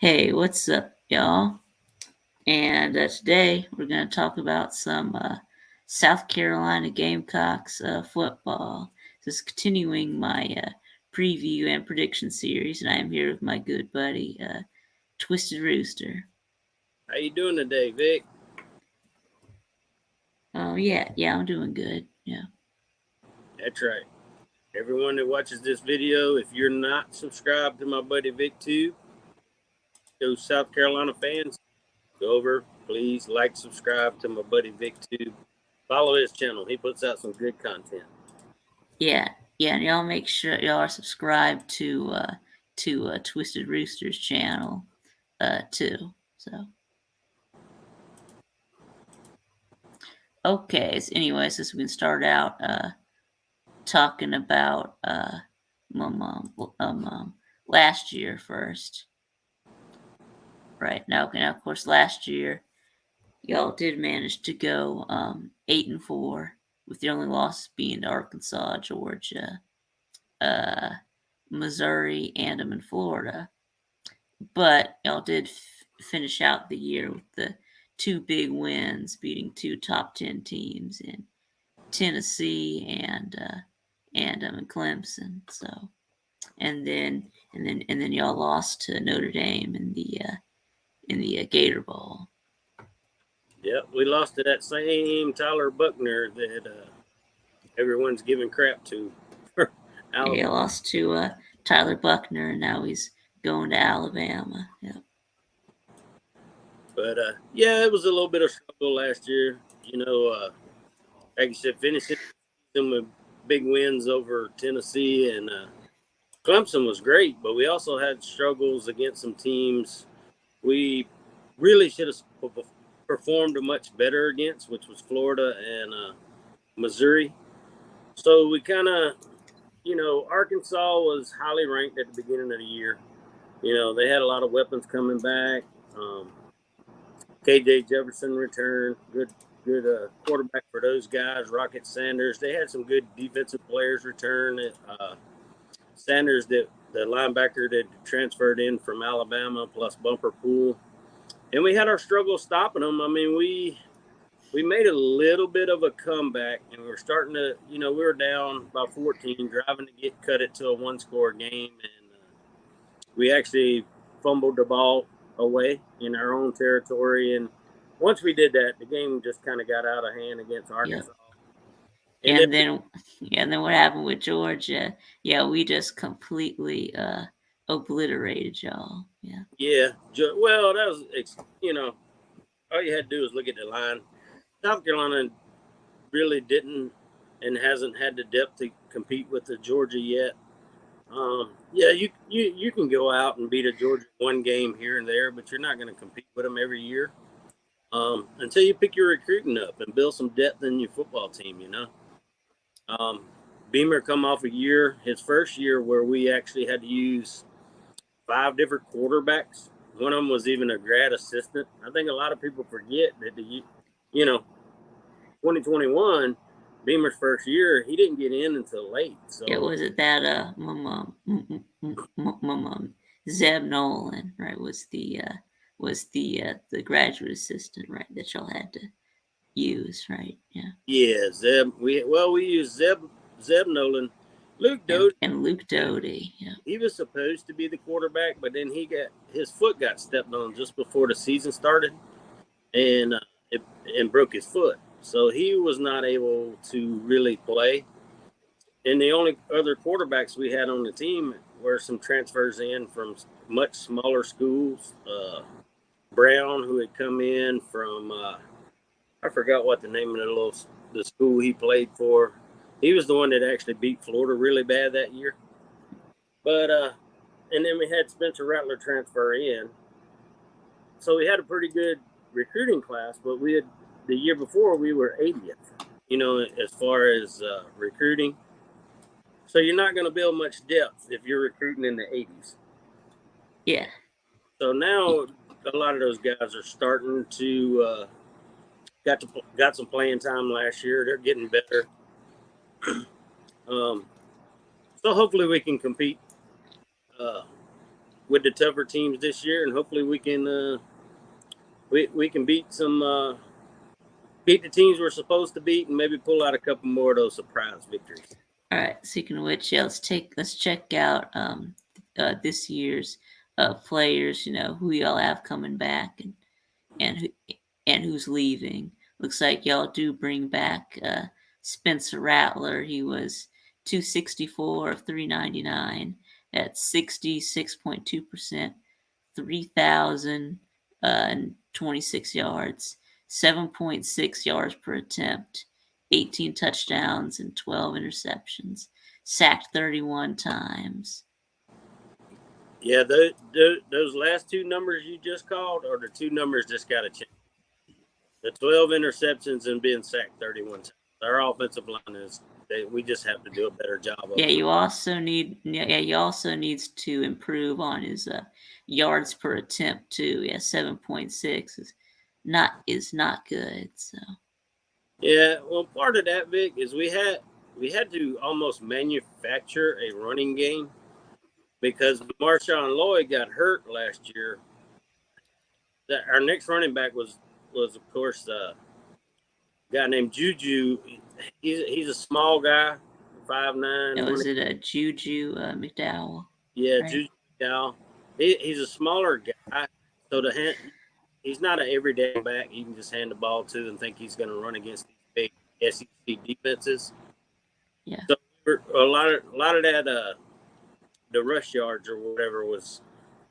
Hey, what's up, y'all? And today we're going to talk about some South Carolina Gamecocks football. This is continuing my preview and prediction series, and I am here with my good buddy, Twisted Rooster. How you doing today, Vic? Oh, yeah, I'm doing good. Yeah. That's right. Everyone that watches this video, if you're not subscribed to my buddy Vic too, those South Carolina fans, go over, please like, subscribe to my buddy Vic too. Follow his channel. He puts out some good content. Yeah, and y'all make sure y'all are subscribed to Twisted Rooster's channel too. So. Okay, so anyway, since we can start out talking about last year first. Right now, of course, last year y'all did manage to go 8-4, with the only loss being to Arkansas, Georgia, uh, Missouri, and in Florida. But y'all did finish out the year with the two big wins, beating two top 10 teams in Tennessee and Clemson. So and then y'all lost to Notre Dame in the Gator Bowl. Yep, we lost to that same Tyler Buckner that everyone's giving crap to. He lost to Tyler Buckner, and now he's going to Alabama. Yep. But yeah, it was a little bit of struggle last year. Like you said, finishing them with big wins over Tennessee and Clemson was great, but we also had struggles against some teams we really should have performed much better against, which was Florida and Missouri. So we kind of, Arkansas was highly ranked at the beginning of the year. They had a lot of weapons coming back. KJ Jefferson returned, good quarterback for those guys. Rocket Sanders, they had some good defensive players return. Sanders, the linebacker that transferred in from Alabama, plus Bumper Pool, and we had our struggles stopping them. I mean, we made a little bit of a comeback, and we were starting to, we were down by 14, driving to cut it to a one-score game, and we actually fumbled the ball away in our own territory. And once we did that, the game just kind of got out of hand against Arkansas. Yep. And then what happened with Georgia? Yeah, we just completely obliterated y'all. Yeah. Yeah. Well, that was, all you had to do was look at the line. South Carolina really didn't and hasn't had the depth to compete with the Georgia yet. Yeah, you can go out and beat a Georgia one game here and there, but you're not going to compete with them every year until you pick your recruiting up and build some depth in your football team. Beamer come off his first year, where we actually had to use 5 different quarterbacks. One of them was even a grad assistant. I think a lot of people forget that 2021, Beamer's first year, he didn't get in until late. So yeah, was it that Zeb Nolan, right? Was the graduate assistant, right, that y'all had to use, right? Yeah. Yeah, Zeb. We used Zeb Nolan, Luke Doty, and Luke Doty. Yeah. He was supposed to be the quarterback, but then his foot got stepped on just before the season started, and broke his foot. So he was not able to really play. And the only other quarterbacks we had on the team were some transfers in from much smaller schools. Brown, who had come in from, I forgot what the name of the school he played for. He was the one that actually beat Florida really bad that year. But and then we had Spencer Rattler transfer in. So we had a pretty good recruiting class, but the year before we were 80th, as far as recruiting. So you're not going to build much depth if you're recruiting in the 80s. Yeah. So now a lot of those guys are starting to got some playing time last year. They're getting better. So hopefully we can compete with the tougher teams this year, and hopefully we can we can beat beat the teams we're supposed to beat, and maybe pull out a couple more of those surprise victories. All right. Speaking of which, yeah, let's check out this year's players. You know who y'all have coming back and who and who's leaving. Looks like y'all do bring back Spencer Rattler. He was 264 of 399 at 66.2%, 3,026 yards, 7.6 yards per attempt, 18 touchdowns and 12 interceptions, sacked 31 times. Yeah, those last two numbers you just called are the two numbers just got to change. The 12 interceptions and being sacked 31 times. Our offensive line we just have to do a better job of. Yeah, you also needs to improve on his yards per attempt too. Yeah, 7.6 is not good. So Yeah, well, part of that, Vic, is we had to almost manufacture a running game because Marshawn Lloyd got hurt last year. Our next running back was of course a guy named Juju. He's a small guy, 5'9". was it a Juju McDowell? Yeah, Right? Juju McDowell. He's a smaller guy, so he's not an everyday back you can just hand the ball to and think he's going to run against these big SEC defenses. Yeah. So a lot of that the rush yards or whatever was,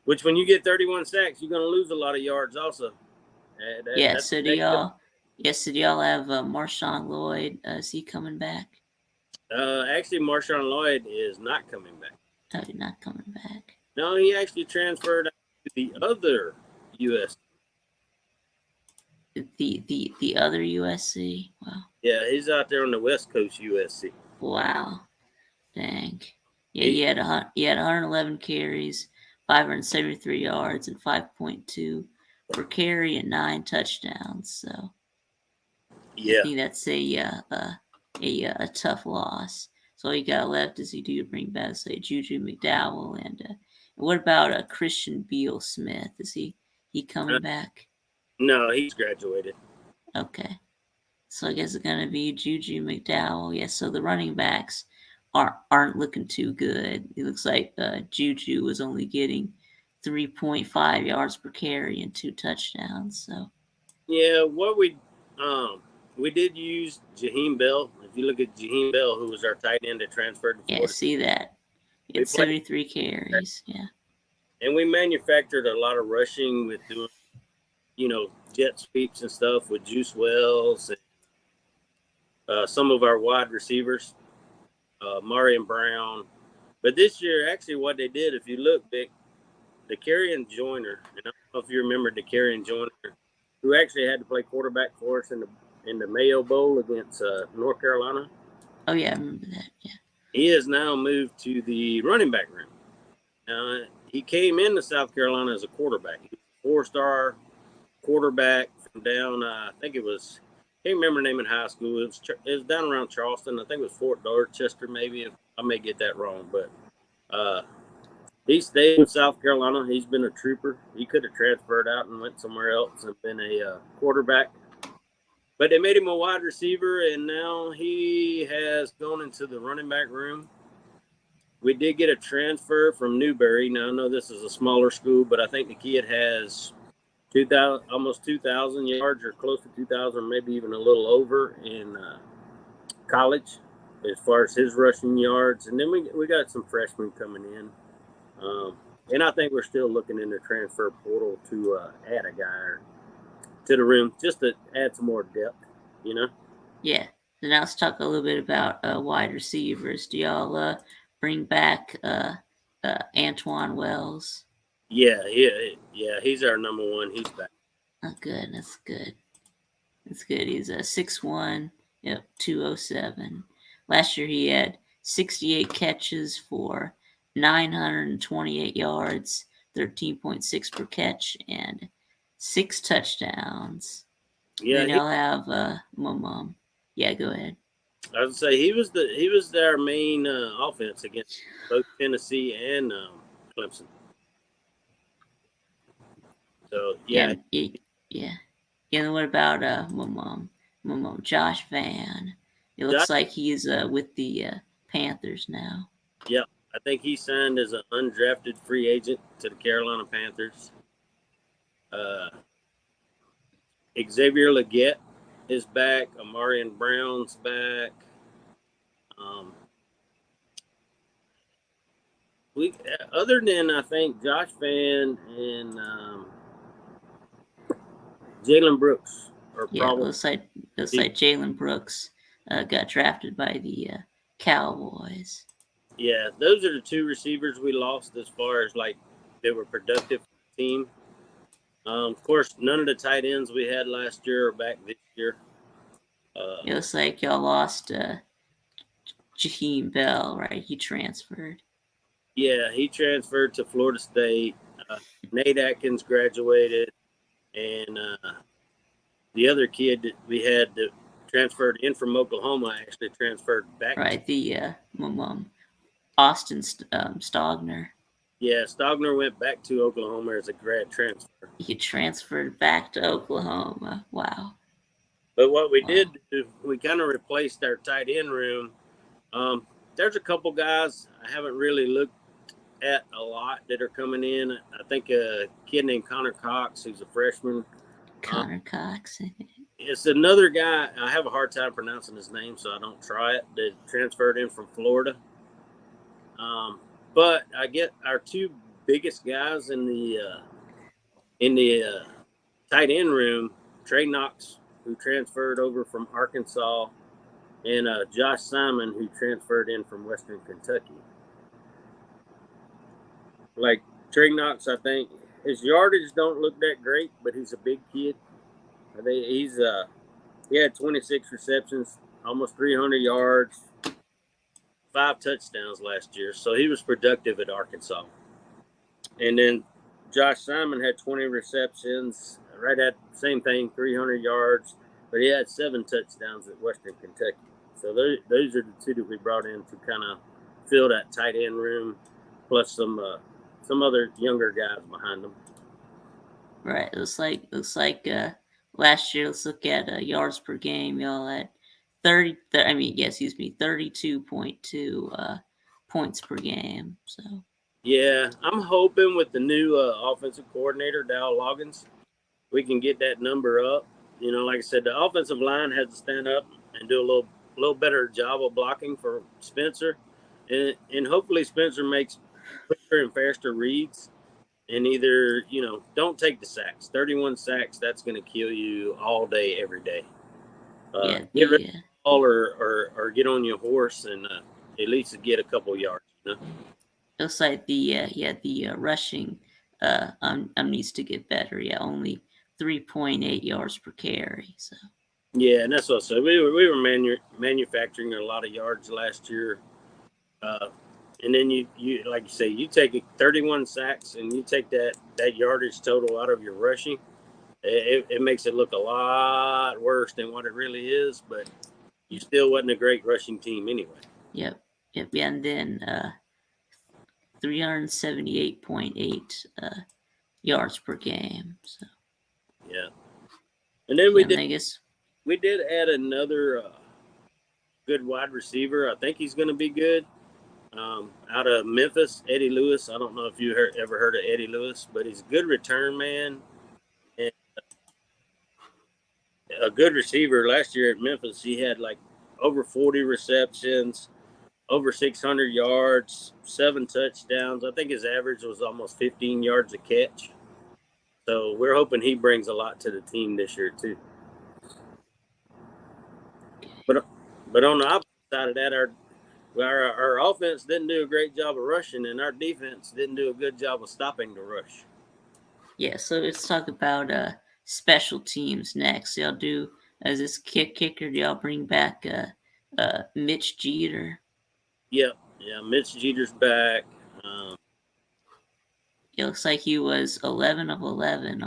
which when you get 31 sacks, you're going to lose a lot of yards also. Yeah. So do y'all? Yes. So do y'all have Marshawn Lloyd? Is he coming back? Actually, Marshawn Lloyd is not coming back. Oh, he's not coming back. No, he actually transferred to the other US. The other USC. Wow. Yeah, he's out there on the West Coast USC. Wow. Dang. Yeah, he had 111 carries, 573 yards, and 5.2 per carry and 9 touchdowns. So yeah, I think that's a tough loss. So all you got left is you do bring back say Juju McDowell and what about Christian Beal Smith? Is he coming back? no, he's graduated. Okay. So I guess it's gonna be Juju McDowell. Yeah. So the running backs aren't looking too good. It looks like Juju was only getting 3.5 yards per carry and 2 touchdowns. So Yeah, what we did use Jaheim Bell. If you look at Jaheim Bell, who was our tight end that transferred to yeah, Florida, see that. He had 73 carries. Yeah. and we manufactured a lot of rushing with doing, jet sweeps and stuff with Juice Wells and some of our wide receivers, Marion Brown. But this year, actually, what they did, if you look, Vic, DeCarrion Joyner, and I don't know if you remember DeCarrion Joyner, who actually had to play quarterback for us in the Mayo Bowl against North Carolina. Oh yeah, I remember that. Yeah. He has now moved to the running back room. Now, he came into South Carolina as a quarterback. He was a 4-star quarterback from down, I think it was, I can't remember the name in high school. It was down around Charleston. I think it was Fort Dorchester, maybe. I may get that wrong, but he stayed in South Carolina. He's been a trooper. He could have transferred out and went somewhere else and been a quarterback. But they made him a wide receiver, and now he has gone into the running back room. We did get a transfer from Newberry. Now, I know this is a smaller school, but I think the kid has 2,000, almost 2,000 yards or close to 2,000, maybe even a little over in college as far as his rushing yards. And then we got some freshmen coming in. And I think we're still looking in the transfer portal to add a guy to the room just to add some more depth, Yeah. So now let's talk a little bit about wide receivers. Do y'all bring back Antoine Wells? Yeah. He's our number one. He's back. Oh, good. That's good. That's good. He's a 6'1", 207. Last year he had 68 catches for 928 yards, 13.6 per catch, and 6 touchdowns. Yeah, Then y'all have Mum. Yeah, go ahead. I would say he was our main offense against both Tennessee and Clemson. So Yeah, yeah, yeah. And what about my mom, Josh Van? It Josh, looks like he's with the Panthers now. yeah, I think he signed as an undrafted free agent to the Carolina Panthers. Uh, Xavier Leggett is back. Amarian Brown's back. Um, we other than I think Josh Fan and Jalen Brooks are Yeah, probably looks like Jalen Brooks got drafted by the Cowboys. yeah. Those are the two receivers we lost as far as like they were productive for the team. Of course, none of the tight ends we had last year are back this year. It looks like y'all lost Jaheim Bell, right? He transferred. Yeah, he transferred to Florida State. Nate Atkins graduated, and the other kid that we had that transferred in from Oklahoma actually transferred back to. Right, the Austin Stogner. Yeah, Stogner went back to Oklahoma as a grad transfer. He transferred back to Oklahoma. Wow, But what we wow. did do, we kind of replaced our tight end room. Um, there's a couple guys I haven't really looked at a lot that are coming in. I think a kid named Connor Cox, who's a freshman. Um, Connor Cox. it's another guy. I have a hard time pronouncing his name, so I don't try it. That transferred in from Florida. But I get our two biggest guys in the tight end room, Trey Knox, who transferred over from Arkansas, and Josh Simon, who transferred in from Western Kentucky. Like Trey Knox, I think his yardage don't look that great, but he's a big kid. I think he had 26 receptions, almost 300 yards, 5 touchdowns last year, so he was productive at Arkansas. And then Josh Simon had 20 receptions, right at the same thing, 300 yards, but he had 7 touchdowns at Western Kentucky. So those are the two that we brought in to kind of fill that tight end room, plus some other younger guys behind them. Right. Looks like last year. Let's look at yards per game. Y'all at 30. I mean, yeah, excuse me, 32.2 points per game. So Yeah, I'm hoping with the new offensive coordinator, Dow Loggins, we can get that number up. You know, like I said, the offensive line has to stand up and do a little better job of blocking for Spencer, and hopefully Spencer makes quicker and faster reads. And either don't take the sacks. 31 sacks, that's going to kill you all day, every day. yeah, Get rid of the the ball or get on your horse and at least get a couple yards. looks like the rushing needs to get better. Yeah, only 3.8 yards per carry. So Yeah, and that's what I said. We were manufacturing a lot of yards last year, uh, and then you like you say, you take 31 sacks and you take that yardage total out of your rushing. It makes it look a lot worse than what it really is. But you still wasn't a great rushing team anyway. yep, yep. Yeah, and then 378.8 yards per game. So Yeah, and then yeah, and I guess we did add another good wide receiver. I think he's going to be good. Out of Memphis, Eddie Lewis. I don't know if you ever heard of Eddie Lewis, but he's a good return man and a good receiver. Last year at Memphis, he had like over 40 receptions, over 600 yards, 7 touchdowns. I think his average was almost 15 yards a catch. So we're hoping he brings a lot to the team this year too. But but on the opposite side of that, our offense didn't do a great job of rushing, and our defense didn't do a good job of stopping the rush. yeah. So let's talk about special teams next. Y'all do as this kicker. Y'all bring back Mitch Jeter. Yep, yeah. Mitch Jeter's back. Um, It looks like he was 11 of 11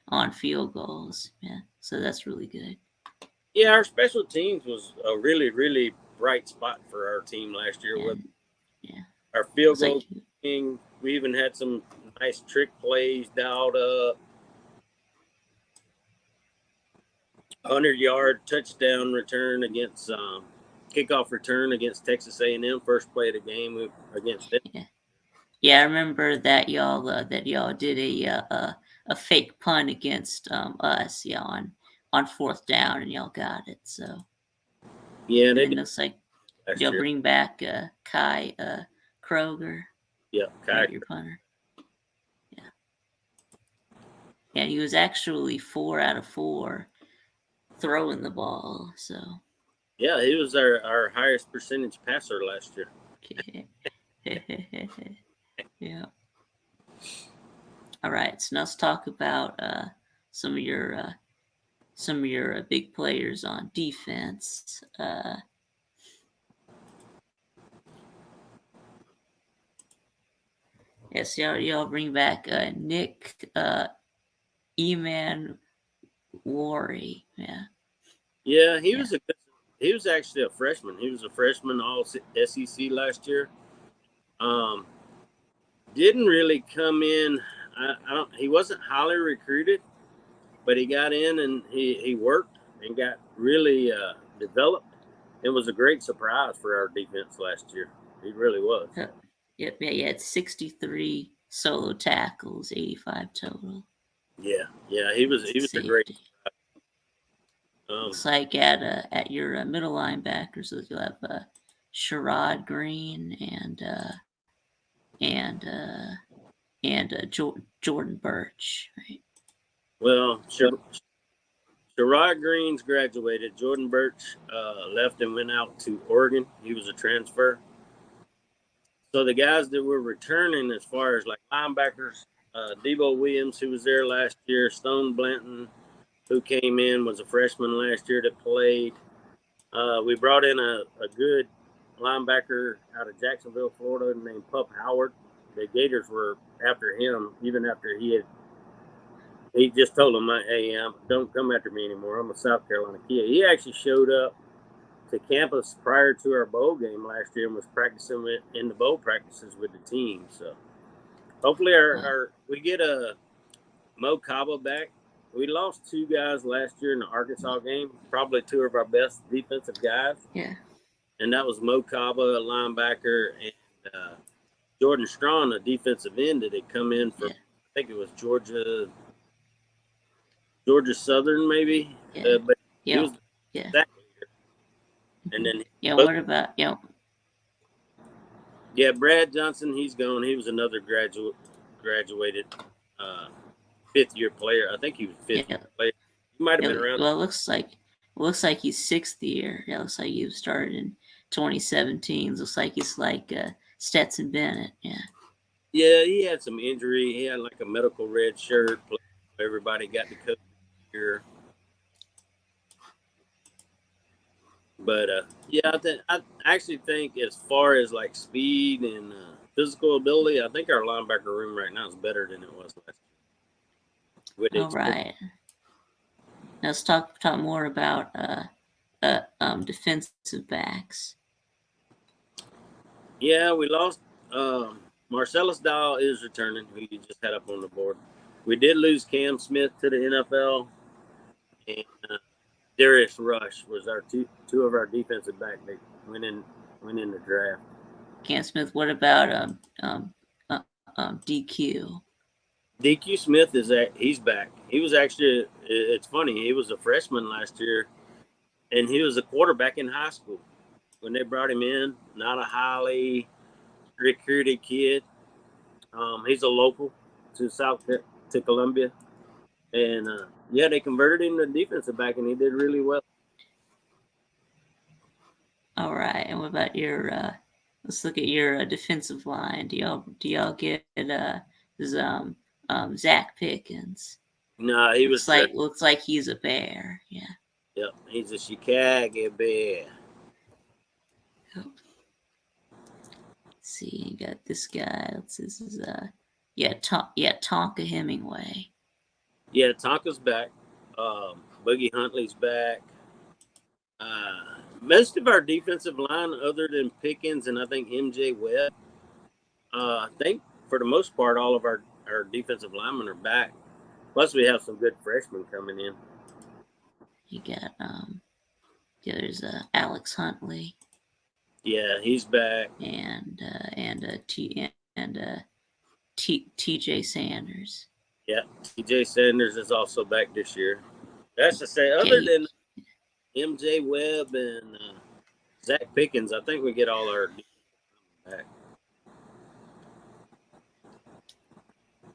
on field goals. Yeah, so that's really good. yeah, our special teams was a really, really bright spot for our team last year. With And yeah, our field looks like goal king, we even had some nice trick plays dialed up. 100-yard touchdown return against kickoff return against Texas A&M. First play of the game against them. Yeah, I remember that y'all did a fake punt against us, on fourth down, and y'all got it. So yeah, and they then did looks like last y'all year. bring back Kai Kroger, Yeah, right, your punter. Yeah, yeah, he was actually 4 out of 4 throwing the ball. So yeah, he was our highest percentage passer last year. yeah. All right, so now let's talk about some of your big players on defense. Yes, y'all bring back Nick Eman Worry. Yeah. Yeah, he was actually a freshman. He was a freshman all SEC last year. Didn't really come in. I don't. He wasn't highly recruited, but he got in and he worked and got really developed. It was a great surprise for our defense last year. He really was. Yep. Yeah. It's 63 solo tackles, 85 total. Yeah. He was a great. Looks like at your middle linebackers, you'll have Sherrod Green and Jordan Birch, right? Well, Sherrod Green's graduated. Jordan Birch left and went out to Oregon. He was a transfer. So the guys that were returning, as far as like linebackers, Debo Williams, who was there last year, Stone Blanton, who came in, was a freshman last year that played. We brought in a good linebacker out of Jacksonville, Florida, named Pup Howard. The Gators were after him, even after he just told them, "Hey, don't come after me anymore. I'm a South Carolina kid." He actually showed up to campus prior to our bowl game last year and was practicing in the bowl practices with the team. So hopefully we get a Mo Kaba back. We lost 2 guys last year in the Arkansas game, probably 2 of our best defensive guys. Yeah. And that was Mo Kaba, a linebacker, and Jordan Strong, a defensive end that had come in from, I think it was Georgia Southern, maybe. Yeah. But he was that leader. And then what about Yeah, Brad Johnson, he's gone. He was another graduated 5th-year player. I think he was 5th-year player. He might have been around. Well, it looks like he's 6th year. Yeah, it looks like he started in 2017. Looks like he's like Stetson Bennett. Yeah. Yeah, he had some injury. He had like a medical red shirt. Everybody got to coach here. But yeah, I actually think as far as like speed and physical ability, I think our linebacker room right now is better than it was last year. All right. Now let's talk more about defensive backs. Yeah, we lost. Marcellus Dial is returning, who you just had up on the board. We did lose Cam Smith to the NFL, and Darius Rush was our two of our defensive back that went in the draft. Cam Smith. What about DQ? DQ Smith he's back. He was actually, it's funny, he was a freshman last year, and he was a quarterback in high school when they brought him in. Not a highly recruited kid. He's a local to Columbia, and they converted him to defensive back, and he did really well. All right, and what about your? Let's look at your defensive line. Do y'all get Zach Pickens? No, he looks like he's a Bear. Yeah. Yep, he's a Chicago Bear. Yep. See, you got this guy. This is Tonka Hemingway. Yeah, Tonka's back. Boogie Huntley's back. Most of our defensive line, other than Pickens and I think MJ Webb, I think for the most part, all of our defensive linemen are back. Plus, we have some good freshmen coming in. You got there's Alex Huntley. Yeah, he's back. And TJ Sanders. Yeah, TJ Sanders is also back this year. That's to say, other Okay. than MJ Webb and Zach Pickens, I think we get all our back.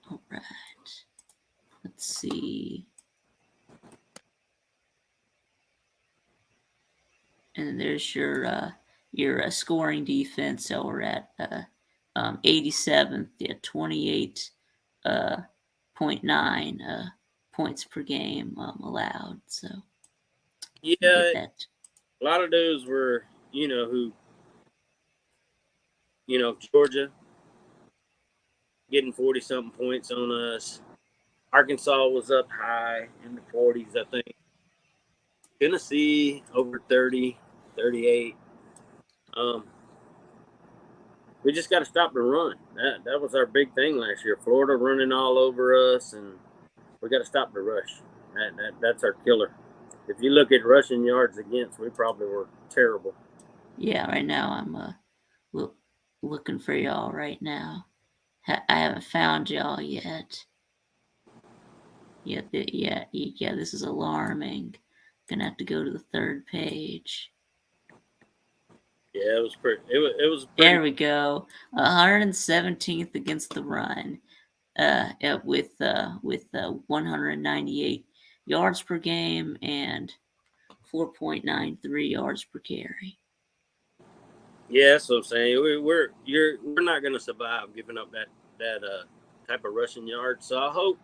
All right. Let's see. And there's your scoring defense. So we're at 87th, yeah, 28.9 points per game allowed. So Yeah, get that. a lot of those were, Georgia getting 40 something points on us. Arkansas was up high in the 40s, I think. Tennessee over 30, 38. We just got to stop the run. That was our big thing last year. Florida running all over us, and we got to stop the rush. That's our killer. If you look at rushing yards against, we probably were terrible. Yeah, right now I'm looking for y'all right now. I haven't found y'all yet. Yeah, this is alarming. Gonna have to go to the third page. Yeah, it was pretty. It was pretty. There we go. 117th against the run. With 198 yards per game and 4.93 yards per carry. Yeah, that's what I'm saying. We're not going to survive giving up that type of rushing yard. So I hope,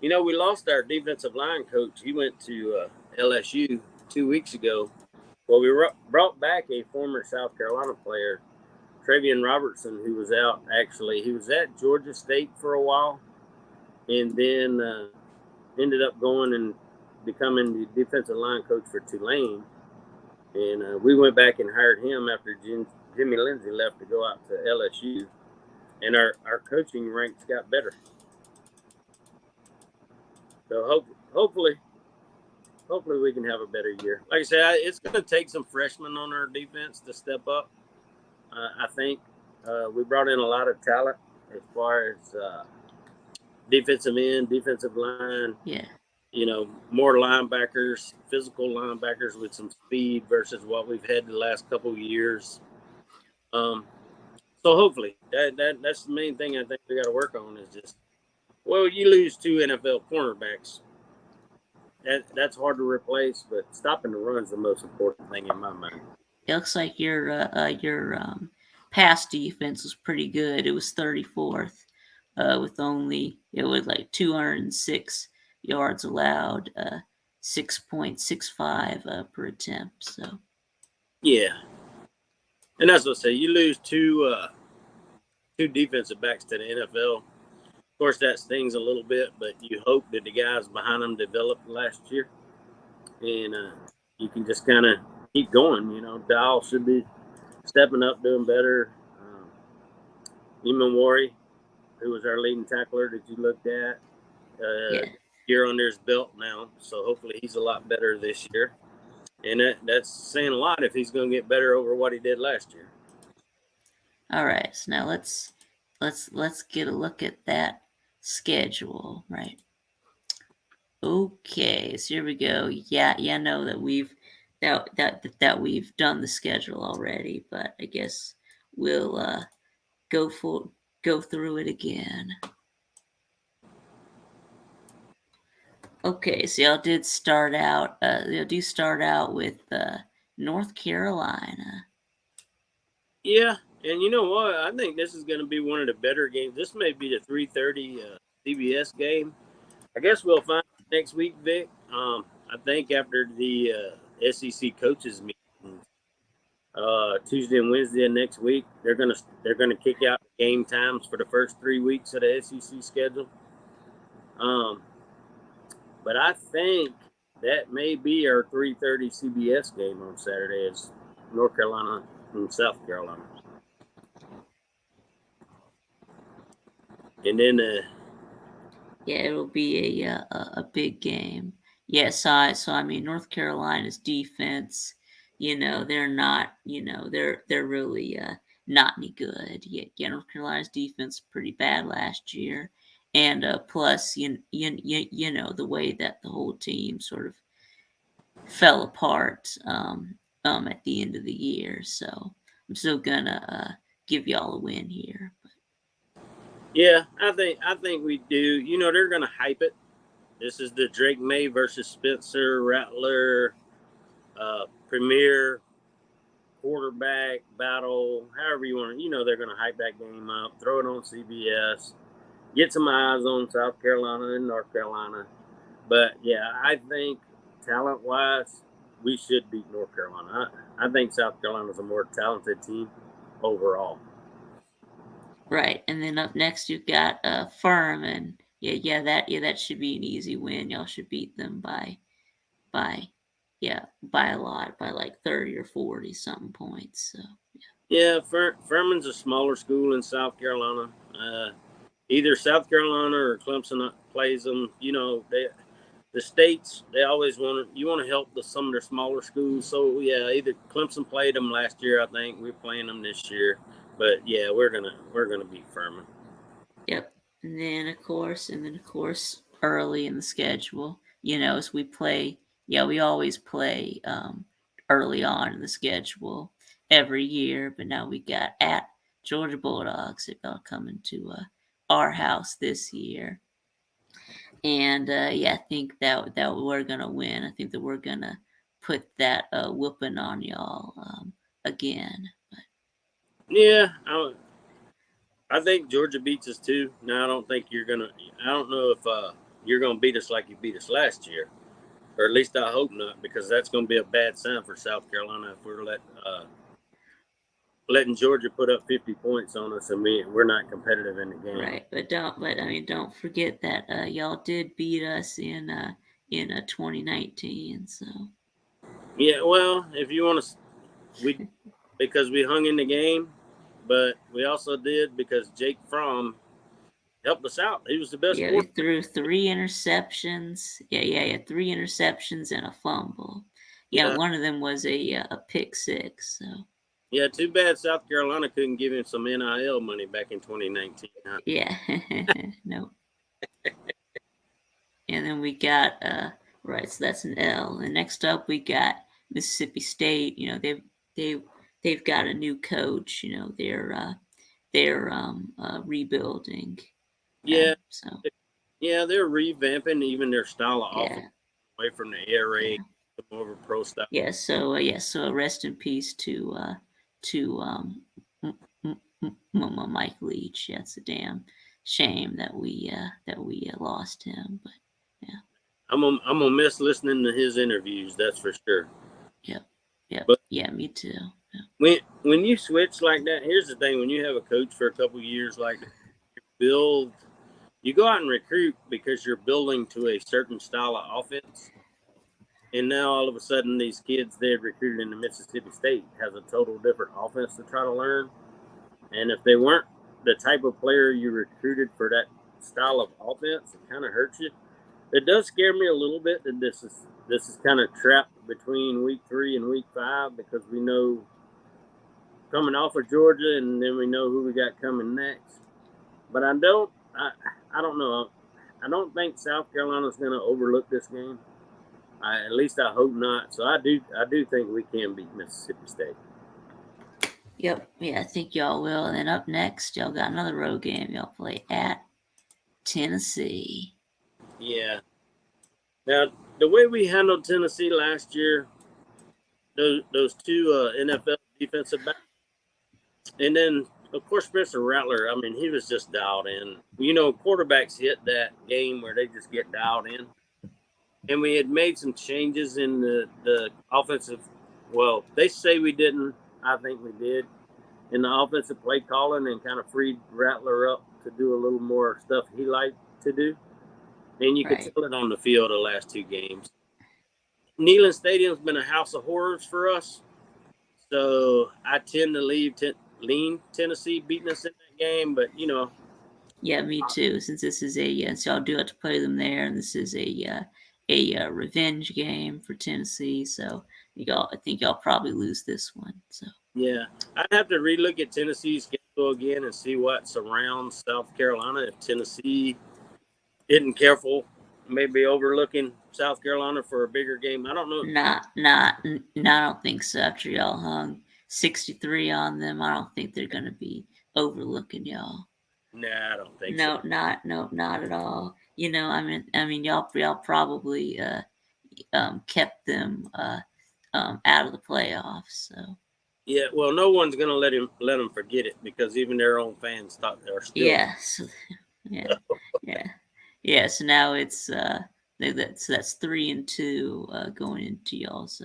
we lost our defensive line coach. He went to LSU 2 weeks ago. Well, we brought back a former South Carolina player, Travion Robertson, who was out. Actually, he was at Georgia State for a while, and then ended up going and becoming the defensive line coach for Tulane. And we went back and hired him after Jimmy Lindsey left to go out to LSU. And our coaching ranks got better. So hopefully we can have a better year. Like I said, it's going to take some freshmen on our defense to step up. I think we brought in a lot of talent as far as defensive end, defensive line. Yeah. More linebackers, physical linebackers with some speed versus what we've had the last couple of years. So hopefully that's the main thing I think we got to work on is just, you lose 2 NFL cornerbacks. That's hard to replace, but stopping the run is the most important thing in my mind. It looks like your pass defense was pretty good. It was 34th with like 206 yards allowed, 6.65 per attempt. So yeah, and that's what I say. You lose two defensive backs to the NFL. Of course, that stings a little bit, but you hope that the guys behind them developed last year, and you can just kind of keep going. Dial should be stepping up, doing better. Eamon Wari, who was our leading tackler that you looked at, yeah. year under his belt now, so hopefully he's a lot better this year. And that's saying a lot if he's going to get better over what he did last year. All right, so now let's get a look at that schedule, right? Okay, so here we go. Yeah, I know that we've we've done the schedule already, but I guess we'll go through it again. Okay, so y'all did start out. Y'all do start out with North Carolina. Yeah, and you know what? I think this is going to be one of the better games. This may be the 3:30 CBS game. I guess we'll find next week, Vic. I think after the SEC coaches meeting Tuesday and Wednesday of next week, they're gonna kick out game times for the first 3 weeks of the SEC schedule. But I think that may be our 3:30 CBS game on Saturday is North Carolina and South Carolina. And then yeah, it'll be a big game. Yeah, so I mean, North Carolina's defense, they're not, they're really not any good. Yeah, North Carolina's defense pretty bad last year, and plus, the way that the whole team sort of fell apart at the end of the year. So I'm still gonna give y'all a win here. Yeah, I think we do. They're gonna hype it. This is the Drake May versus Spencer Rattler premier quarterback battle, however you want to. They're going to hype that game up, throw it on CBS, get some eyes on South Carolina and North Carolina. But yeah, I think talent wise, we should beat North Carolina. I think South Carolina's a more talented team overall. Right, and then up next you've got Furman. That should be an easy win. Y'all should beat them by by a lot, by like 30 or 40 something points. So Yeah, Furman's a smaller school in South Carolina. Either South Carolina or Clemson plays them. The states, they always want to help some of their smaller schools. So yeah, either Clemson played them last year, I think we're playing them this year. But yeah, we're gonna beat Furman. yep, and then of course early in the schedule, as we play. Yeah, we always play early on in the schedule every year, but now we got at Georgia Bulldogs. They're coming to our house this year. And I think that we're gonna win. I think that we're gonna put that whooping on y'all again. Yeah, I think Georgia beats us too. Now I don't think you're gonna. I don't know if you're gonna beat us like you beat us last year, or at least I hope not, because that's gonna be a bad sign for South Carolina if we're letting Georgia put up 50 points on us and we're not competitive in the game. Right, don't forget that y'all did beat us in 2019. So Yeah, well, if you want to, we because we hung in the game, but we also did because Jake Fromm helped us out. He was the best yeah, we quarterback. threw 3 interceptions. Yeah, 3 interceptions and a fumble. Yeah, Yeah, one of them was a pick six. So yeah. Too bad South Carolina couldn't give him some NIL money back in 2019. Huh? yeah, no. And then we got right, so that's an L. And next up we got Mississippi State. They they've got a new coach. They're rebuilding. Yeah, So yeah. They're revamping even their style of offense yeah, away from the air raid, yeah, more of a pro style. So rest in peace to Mike Leach. Yeah, it's a damn shame that we lost him. But yeah, I'm gonna miss listening to his interviews. That's for sure. yep, yep, But yeah, me too. Yeah. when you switch like that, here's the thing: when you have a coach for a couple of years like that, build you go out and recruit because you're building to a certain style of offense. And now all of a sudden, these kids they recruited into Mississippi State has a total different offense to try to learn. And if they weren't the type of player you recruited for that style of offense, it kind of hurts you. It does scare me a little bit that this is kind of trapped between week 3 and week 5 because we know coming off of Georgia and then we know who we got coming next. But I don't know. I don't think South Carolina's going to overlook this game. At least I hope not. So I do think we can beat Mississippi State. Yep, yeah, I think y'all will. And then up next, y'all got another road game. Y'all play at Tennessee. Yeah. Now the way we handled Tennessee last year, those two NFL defensive backs, and then of course Spencer Rattler. I mean, he was just dialed in. Quarterbacks hit that game where they just get dialed in, and we had made some changes in the offensive. Well, they say we didn't. I think we did in the offensive play calling and kind of freed Rattler up to do a little more stuff he liked to do. And you could Right. tell it on the field the last 2 games. Neyland Stadium's been a house of horrors for us. So I tend to lean Tennessee beating us in that game. But, Yeah, me too. Since this is since y'all do have to play them there, and this is a revenge game for Tennessee. So I think y'all probably lose this one. So Yeah, I'd have to relook at Tennessee's schedule again and see what surrounds South Carolina. If Tennessee isn't careful, maybe overlooking South Carolina for a bigger game. I don't know. I don't think so. After y'all hung 63 on them, I don't think they're gonna be overlooking y'all. Nah, I don't think so. No, not at all. Y'all probably kept them out of the playoffs. So Yeah, well, no one's gonna let them forget it because even their own fans thought they are still. yeah, so, yeah, yeah, yeah. So now it's that's 3-2 going into y'all's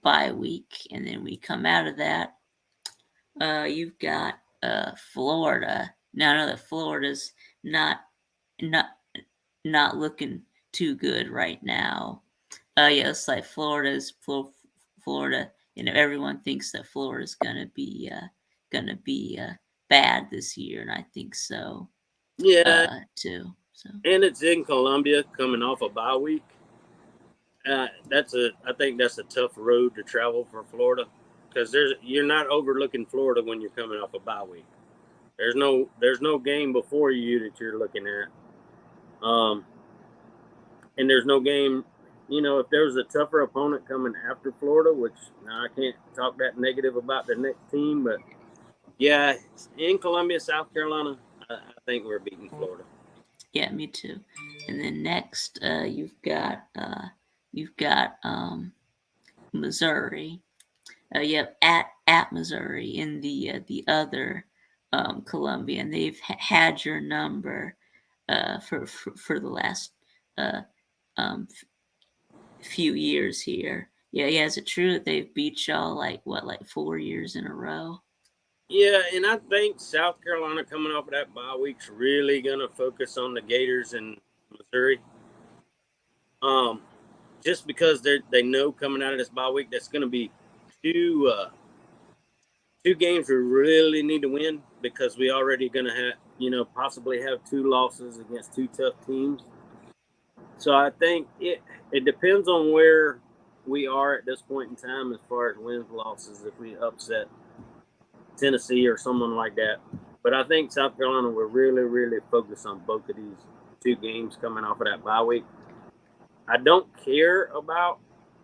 bye week, and then we come out of that. You've got Florida. Now I know that Florida's not not not looking too good right now. Yeah, it's like Florida. Everyone thinks that Florida's gonna be bad this year, and I think so Yeah, too. So and it's in Columbia, coming off a bye week. I think that's a tough road to travel for Florida because you're not overlooking Florida when you're coming off a bye week. There's no game before you that you're looking at. And there's no game. If there was a tougher opponent coming after Florida, which now I can't talk that negative about the next team, but yeah, in Columbia, South Carolina, I think we're beating Florida. yeah, me too. And then next, you've got Missouri. Yep, at Missouri in the other Columbia, and they've had your number for the last uh, few years here. Yeah, yeah. Is it true that they've beat y'all like 4 years in a row? Yeah, and I think South Carolina coming off of that bye week's really gonna focus on the Gators in Missouri. Um, just because they know coming out of this bye week that's gonna be two two games we really need to win because we already gonna have possibly have two losses against two tough teams. So I think it depends on where we are at this point in time as far as wins losses. If we upset Tennessee or someone like that, but I think South Carolina will really focus on both of these two games coming off of that bye week. I don't care about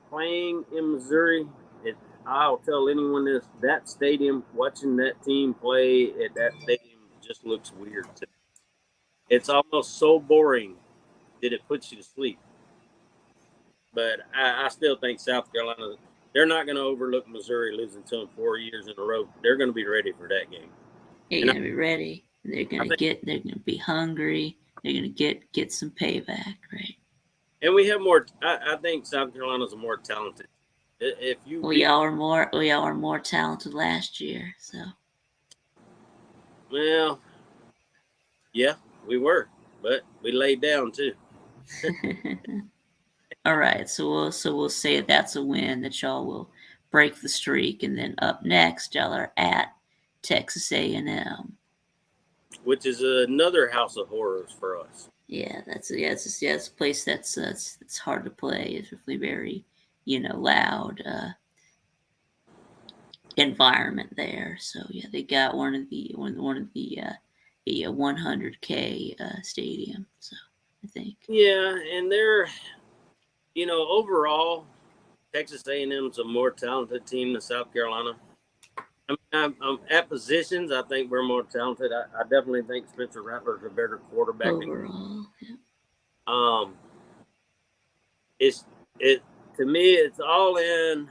playing in Missouri. I'll tell anyone this: that stadium, watching that team play at that stadium, just looks weird to me. It's almost so boring that it puts you to sleep. But I still think South Carolina, they're not going to overlook Missouri losing to them 4 years in a row. They're going to be ready for that game. They're And gonna be ready. I think, They're gonna be hungry. They're gonna get some payback, right? and we have more. I think South Carolina's a more talented. If you beat, We all are more talented last year, so. well, yeah, we were, but we laid down too. All right, so we'll say that's a win that y'all will break the streak, and then up next y'all are at Texas A&M. Which is another house of horrors for us. Yeah, it's a place that's it's hard to play. It's really very loud environment there. So yeah, they got one of the 100K stadium. So I think. Yeah, and they're overall Texas A&M is a more talented team than South Carolina. I mean, I'm at positions. I think we're more talented. I definitely think Spencer Rattler's a better quarterback. Overall, yeah. Um, it's it to me. It's all in.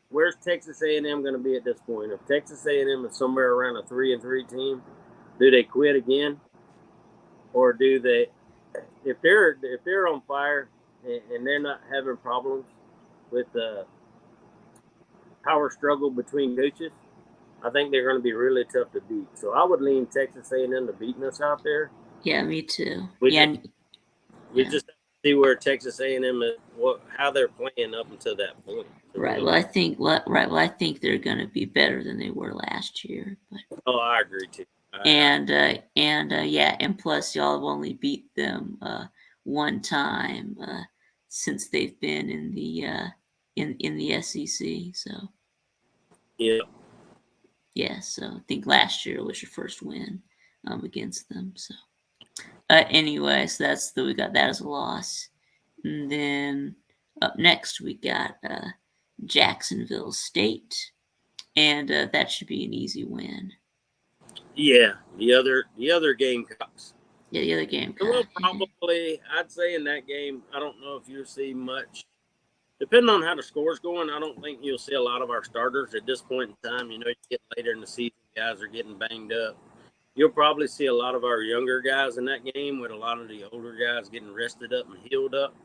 Where's Texas A&M going to be at this point? If Texas A&M is somewhere around a 3-3 team, do they quit again, or do they? If they're on fire and they're not having problems with the power struggle between coaches, I think they're going to be really tough to beat. So I would lean Texas A&M to beating us out there. Yeah, me too. We Yeah, just we just have to see where Texas A&M is, how they're playing up until that point. right. Well, I think they're going to be better than they were last year. But Oh, I agree too. yeah, and plus y'all have only beat them one time since they've been in the SEC. So Yeah. yeah, so I think last year was your first win against them. So anyway, so we got that as a loss, and then up next we got Jacksonville State, and that should be an easy win. Yeah, the other Gamecocks. Yeah, the other And we'll Gamecock. probably, I'd say in that game, I don't know if you'll see much. Depending on how the score's going, I don't think you'll see a lot of our starters at this point in time. You know, you get later in the season, guys are getting banged up. You'll probably see a lot of our younger guys in that game, with a lot of the older guys getting rested up and healed up.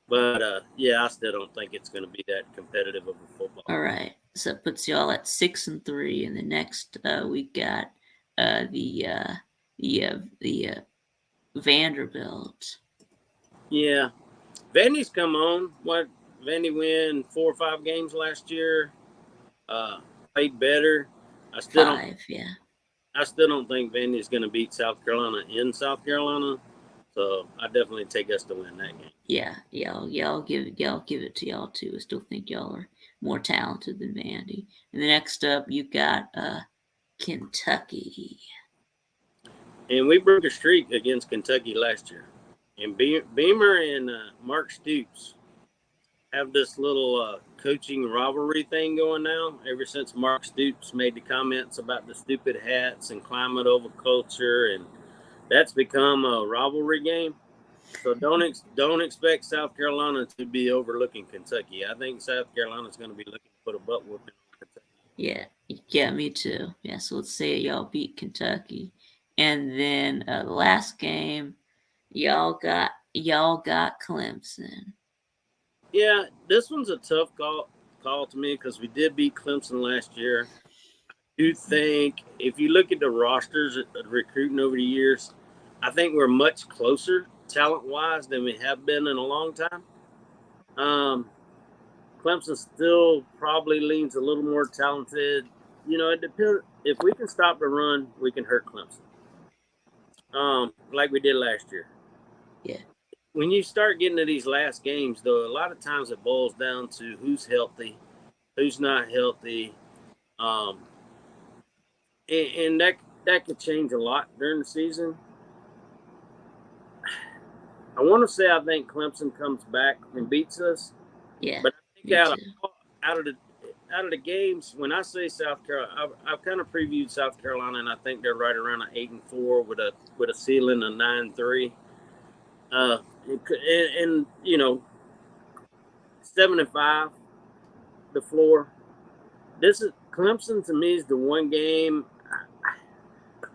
But yeah, I still don't think it's going to be that competitive of a football. All right, so it puts y'all at 6-3, and the next we got the Vanderbilt. Yeah, Vandy's come on. What Vandy win 4 or 5 games last year. Played better. I still don't. 5, yeah. I still don't think Vandy's going to beat South Carolina in South Carolina. So I definitely take us to win that game. Yeah, y'all give it to y'all too. I still think y'all are more talented than Vandy. And the next up, you got Kentucky. And we broke a streak against Kentucky last year. And Beamer and Mark Stoops have this little coaching rivalry thing going now. Ever since Mark Stoops made the comments about the stupid hats and climate over culture, and that's become a rivalry game. So don't expect South Carolina to be overlooking Kentucky. I think South Carolina's going to be looking to put a butt whooping on Kentucky. Yeah, me too. Yeah, so let's say y'all beat Kentucky, and then the last game, y'all got Clemson. Yeah, this one's a tough call to me because we did beat Clemson last year. I do think if you look at the rosters recruiting over the years, I think we're much closer talent wise than we have been in a long time. Clemson still probably leans a little more talented. You know, it depends. If we can stop the run, we can hurt Clemson, like we did last year. Yeah. When you start getting to these last games, though, a lot of times it boils down to who's healthy, who's not healthy, um, and that could change a lot during the season. I want to say I think Clemson comes back and beats us, Yeah, but I think me too. out of the games, when I say South Carolina, I've kind of previewed South Carolina, and I think they're right around an 8-4 with a ceiling of 9-3. And you know, 7-5, the floor. This is Clemson to me is the one game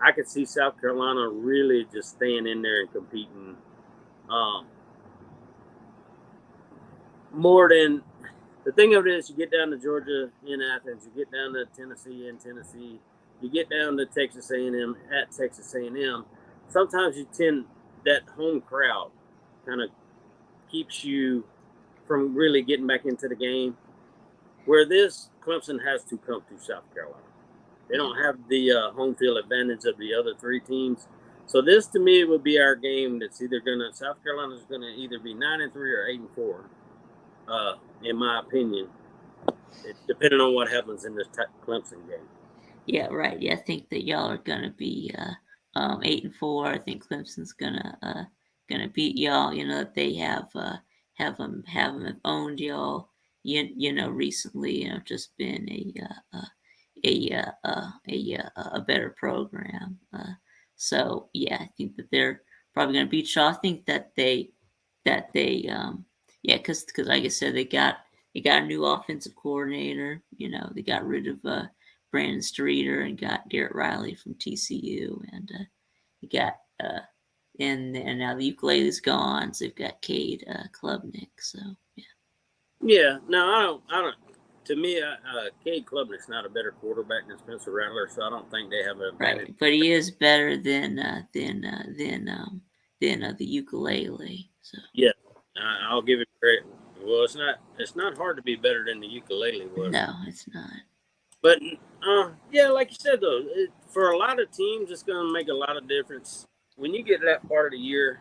I could see South Carolina really just staying in there and competing. More than the thing of it is, you get down to Georgia in Athens, you get down to Tennessee in Tennessee, you get down to Texas A&M at Texas A&M. Sometimes you tend that home crowd kind of keeps you from really getting back into the game. Where this Clemson has to come to South Carolina. They don't have the home field advantage of the other 3 teams. So this to me would be our game. That's either gonna South Carolina's gonna either be 9-3 or 8-4. In my opinion, depending on what happens in this Clemson game. Yeah, right. Yeah, I think that y'all are gonna be 8-4. I think Clemson's gonna beat y'all. You know that they have owned y'all. You know recently. You know just been a better program. So yeah, I think that they're probably gonna beat y'all. I think that they yeah, because like I said, they got a new offensive coordinator. You know they got rid of Brandon Streeter and got Garrett Riley from TCU, and you got and now the ukulele's gone, so they've got Cade Klubnik. So yeah, Yeah, no, I don't. To me, Cade Klubnik's not a better quarterback than Spencer Rattler, so I don't think they have an advantage. right. But he is better than the ukulele. So Yeah, I'll give it credit. Well, it's not hard to be better than the ukulele was. no, it's not. But yeah, like you said though, for a lot of teams, it's going to make a lot of difference when you get to that part of the year.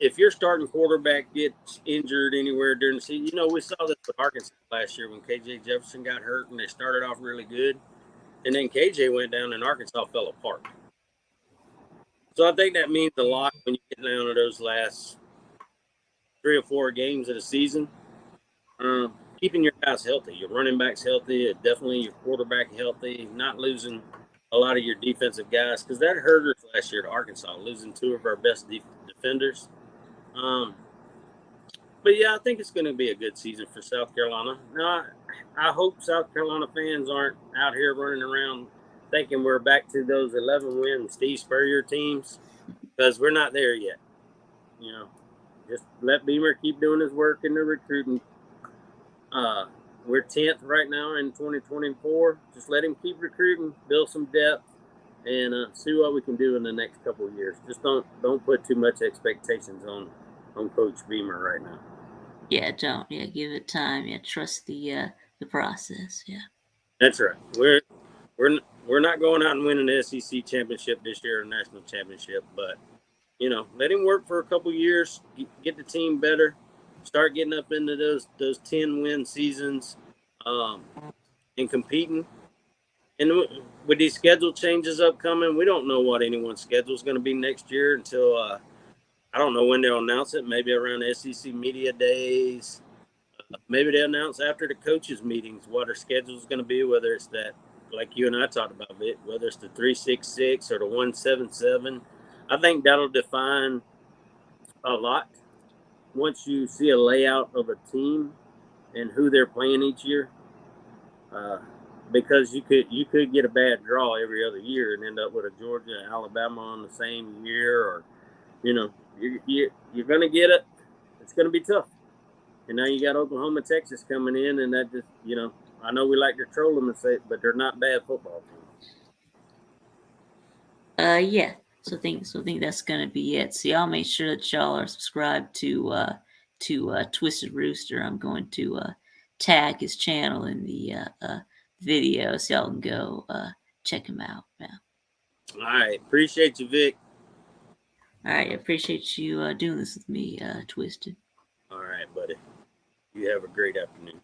if your starting quarterback gets injured anywhere during the season, we saw this with Arkansas last year when KJ Jefferson got hurt and they started off really good. And then KJ went down and Arkansas fell apart. So I think that means a lot when you get down to those last 3 or 4 games of the season. Keeping your guys healthy, your running backs healthy, definitely your quarterback healthy, not losing a lot of your defensive guys, because that hurt us last year to Arkansas, losing 2 of our best defenders. But yeah, I think it's going to be a good season for South Carolina. Now, I hope South Carolina fans aren't out here running around thinking we're back to those 11-win Steve Spurrier teams, because we're not there yet. Just let Beamer keep doing his work in the recruiting. We're 10th right now in 2024. Just let him keep recruiting, build some depth, and see what we can do in the next couple of years. Just don't put too much expectations on Coach Beamer right now. Yeah, don't. Yeah, give it time. Yeah, trust the process. Yeah. That's right. We're not going out and winning the SEC championship this year or national championship, but let him work for a couple years, get the team better, start getting up into those 10-win seasons, and competing. And with these schedule changes upcoming, we don't know what anyone's schedule is going to be next year until I don't know when they'll announce it. Maybe around SEC media days. Maybe they'll announce after the coaches' meetings what our schedule is going to be. Whether it's that, like you and I talked about, it, whether it's the 3-6-6 or the 1-7-7. I think that'll define a lot once you see a layout of a team and who they're playing each year. Because you could get a bad draw every other year and end up with a Georgia, Alabama on the same year, or you're going to get it. It's going to be tough. And now you got Oklahoma, Texas coming in, and that just I know we like to troll them and say, but they're not bad football teams. Yeah. So I think that's gonna be it. So y'all make sure that y'all are subscribed to Twisted Rooster. I'm going to tag his channel in the video, so y'all can go check him out. Yeah. All right, appreciate you, Vic. All right, I appreciate you doing this with me, Twisted. All right, buddy. You have a great afternoon.